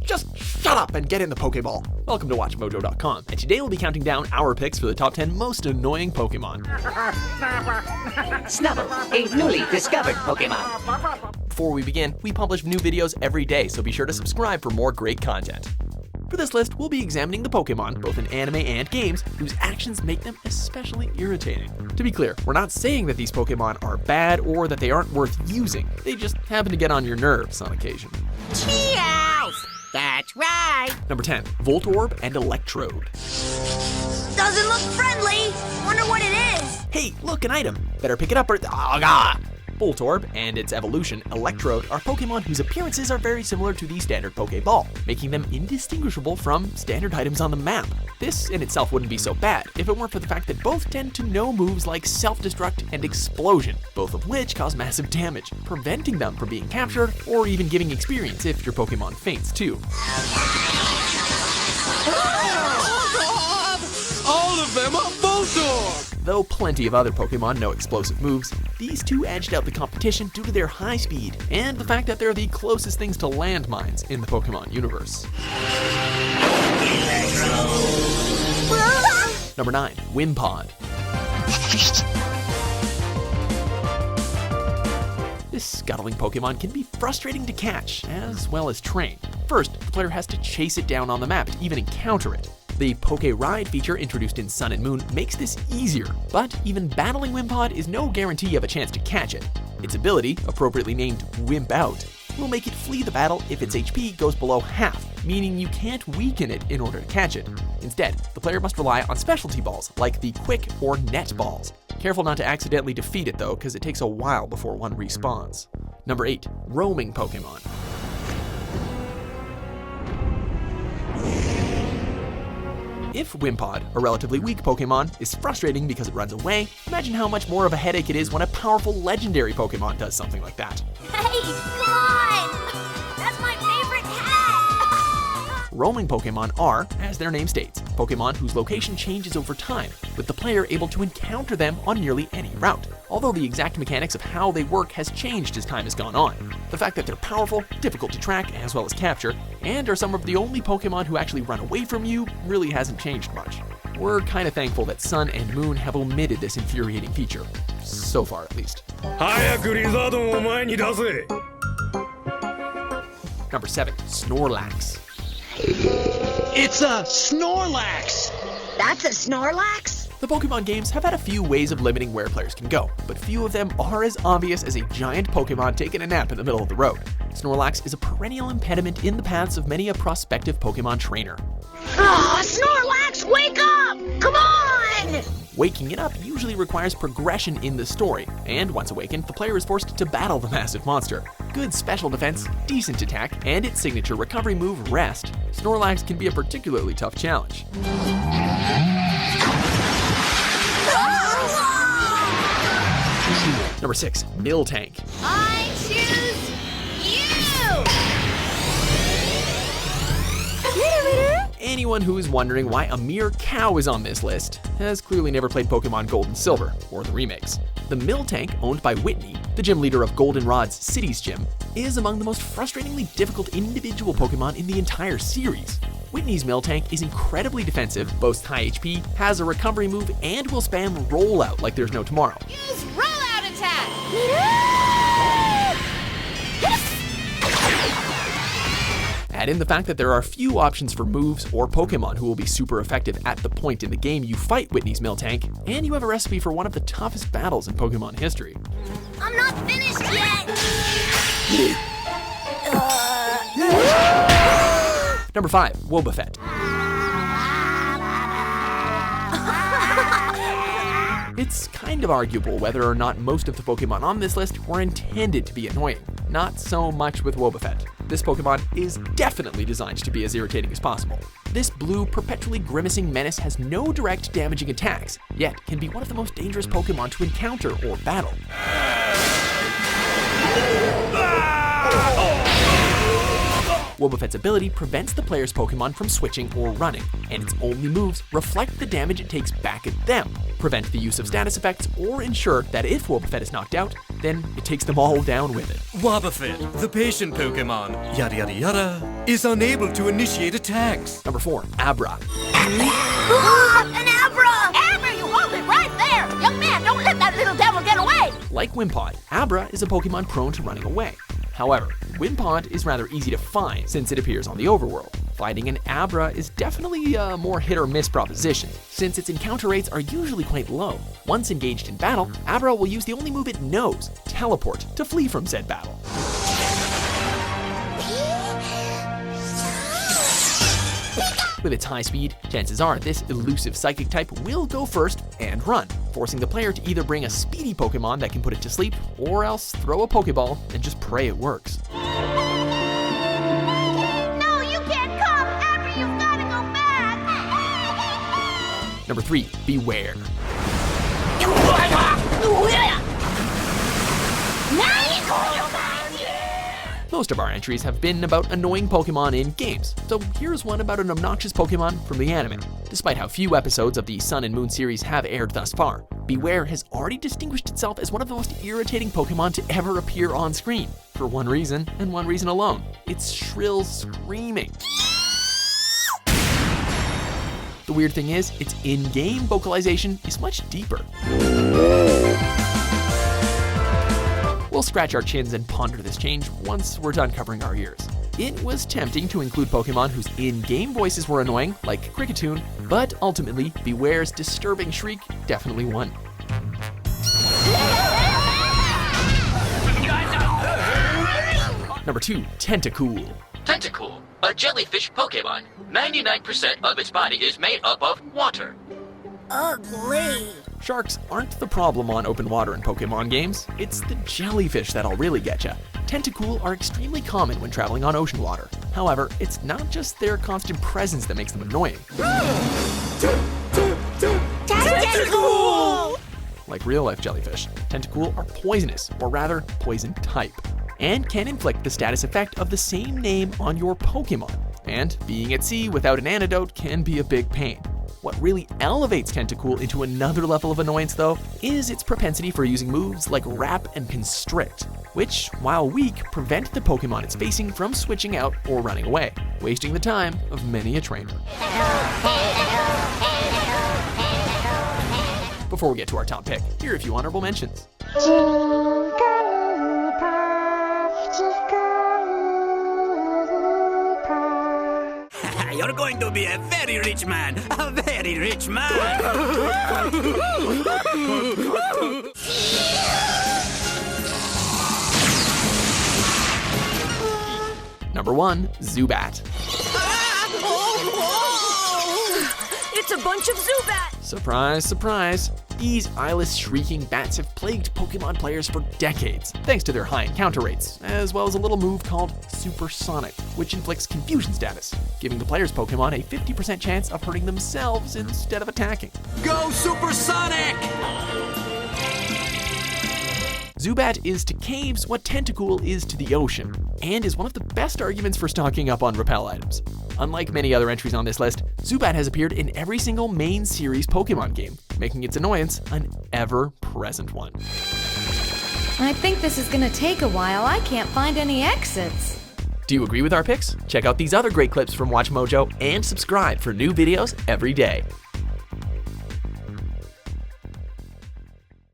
just shut up and get in the Pokeball. Welcome to WatchMojo.com, and today we'll be counting down our picks for the top 10 most annoying Pokemon. Snubble, a newly discovered Pokemon. Before we begin, we publish new videos every day, so be sure to subscribe for more great content. For this list, we'll be examining the Pokemon, both in anime and games, whose actions make them especially irritating. To be clear, we're not saying that these Pokemon are bad or that they aren't worth using. They just happen to get on your nerves on occasion. Cheers! That's right! Number 10, Voltorb and Electrode. Doesn't look friendly! Wonder what it is! Hey, look, an item! Better pick it up or... Oh, God! Voltorb and its evolution, Electrode, are Pokemon whose appearances are very similar to the standard Pokeball, making them indistinguishable from standard items on the map. This in itself wouldn't be so bad if it weren't for the fact that both tend to know moves like Self-Destruct and Explosion, both of which cause massive damage, preventing them from being captured or even giving experience if your Pokemon faints too. All of them are Voltorb! Though plenty of other Pokemon know explosive moves, these two edged out the competition due to their high speed and the fact that they're the closest things to landmines in the Pokemon universe. Number 9, Wimpod. This scuttling Pokemon can be frustrating to catch, as well as train. First, the player has to chase it down on the map to even encounter it. The Poke Ride feature introduced in Sun and Moon makes this easier, but even battling Wimpod is no guarantee of a chance to catch it. Its ability, appropriately named Wimp Out, will make it flee the battle if its HP goes below half, meaning you can't weaken it in order to catch it. Instead, the player must rely on specialty balls like the Quick or Net balls. Careful not to accidentally defeat it though, because it takes a while before one respawns. Number 8, Roaming Pokemon. If Wimpod, a relatively weak Pokemon, is frustrating because it runs away, imagine how much more of a headache it is when a powerful legendary Pokemon does something like that. Hey, God! That's my favorite cat! Roaming Pokemon are, as their name states, Pokemon whose location changes over time, with the player able to encounter them on nearly any route. Although the exact mechanics of how they work has changed as time has gone on. The fact that they're powerful, difficult to track as well as capture, and are some of the only Pokemon who actually run away from you really hasn't changed much. We're kinda thankful that Sun and Moon have omitted this infuriating feature. So far, at least. Number 7, Snorlax. It's a Snorlax! That's a Snorlax? The Pokemon games have had a few ways of limiting where players can go, but few of them are as obvious as a giant Pokemon taking a nap in the middle of the road. Snorlax is a perennial impediment in the paths of many a prospective Pokemon trainer. Ah, Snorlax, wake up! Come on! Waking it up usually requires progression in the story, and once awakened, the player is forced to battle the massive monster. Good special defense, decent attack, and its signature recovery move, Rest, Snorlax can be a particularly tough challenge. Number 6, Miltank. I choose you! Anyone who is wondering why a mere cow is on this list has clearly never played Pokemon Gold and Silver, or the remakes. The Miltank, owned by Whitney, the gym leader of Goldenrod's Cities Gym, is among the most frustratingly difficult individual Pokemon in the entire series. Whitney's Miltank is incredibly defensive, boasts high HP, has a recovery move, and will spam Rollout like there's no tomorrow. Use rollout attack! Add in the fact that there are few options for moves or Pokemon who will be super effective at the point in the game you fight Whitney's Miltank, and you have a recipe for one of the toughest battles in Pokemon history. I'm not finished yet! Number 5, Wobbuffet. It's kind of arguable whether or not most of the Pokemon on this list were intended to be annoying. Not so much with Wobbuffet. This Pokemon is definitely designed to be as irritating as possible. This blue, perpetually grimacing menace has no direct damaging attacks, yet can be one of the most dangerous Pokemon to encounter or battle. Wobbuffet's ability prevents the player's Pokemon from switching or running, and its only moves reflect the damage it takes back at them, prevent the use of status effects, or ensure that if Wobbuffet is knocked out, then it takes them all down with it. Wobbuffet, the patient Pokemon. Yada yada yada. is unable to initiate attacks. Number 4, Abra. An Abra! Abra, you hold it right there! Young man, don't let that little devil get away! Like Wimpod, Abra is a Pokemon prone to running away. However, Wimpod is rather easy to find since it appears on the overworld. Finding an Abra is definitely a more hit or miss proposition, since its encounter rates are usually quite low. Once engaged in battle, Abra will use the only move it knows, Teleport, to flee from said battle. With its high speed, chances are this elusive psychic type will go first and run, forcing the player to either bring a speedy Pokemon that can put it to sleep, or else throw a Pokeball and just pray it works. No, you can't come! Abra, you've gotta go back! Number 3, Beware. Most of our entries have been about annoying Pokemon in games, so here's one about an obnoxious Pokemon from the anime. Despite how few episodes of the Sun and Moon series have aired thus far, Beware has already distinguished itself as one of the most irritating Pokemon to ever appear on screen, for one reason and one reason alone: its shrill screaming. The weird thing is, its in-game vocalization is much deeper. We'll scratch our chins and ponder this change once we're done covering our ears. It was tempting to include Pokemon whose in-game voices were annoying, like Kricketune, but ultimately, Beware's disturbing shriek definitely won. Number 2, Tentacool. Tentacool, a jellyfish Pokemon. 99% of its body is made up of water. Ugly! Sharks aren't the problem on open water in Pokemon games, it's the jellyfish that'll really get ya. Tentacool are extremely common when traveling on ocean water. However, it's not just their constant presence that makes them annoying. Tentacool! Like real-life jellyfish, Tentacool are poisonous, or rather, poison type, and can inflict the status effect of the same name on your Pokemon. And being at sea without an antidote can be a big pain. What really elevates Tentacool into another level of annoyance, though, is its propensity for using moves like Wrap and Constrict, which, while weak, prevent the Pokemon it's facing from switching out or running away, wasting the time of many a trainer. Before we get to our top pick, here are a few honorable mentions. You're going to be a very rich man. A very rich man. Number 1, Zubat. It's a bunch of Zubats! Surprise, surprise. These eyeless, shrieking bats have plagued Pokemon players for decades, thanks to their high encounter rates, as well as a little move called Supersonic, which inflicts confusion status, giving the player's Pokemon a 50% chance of hurting themselves instead of attacking. Go Supersonic! Zubat is to caves what Tentacool is to the ocean, and is one of the best arguments for stocking up on repel items. Unlike many other entries on this list, Zubat has appeared in every single main series Pokemon game, making its annoyance an ever-present one. I think this is gonna take a while. I can't find any exits. Do you agree with our picks? Check out these other great clips from WatchMojo and subscribe for new videos every day.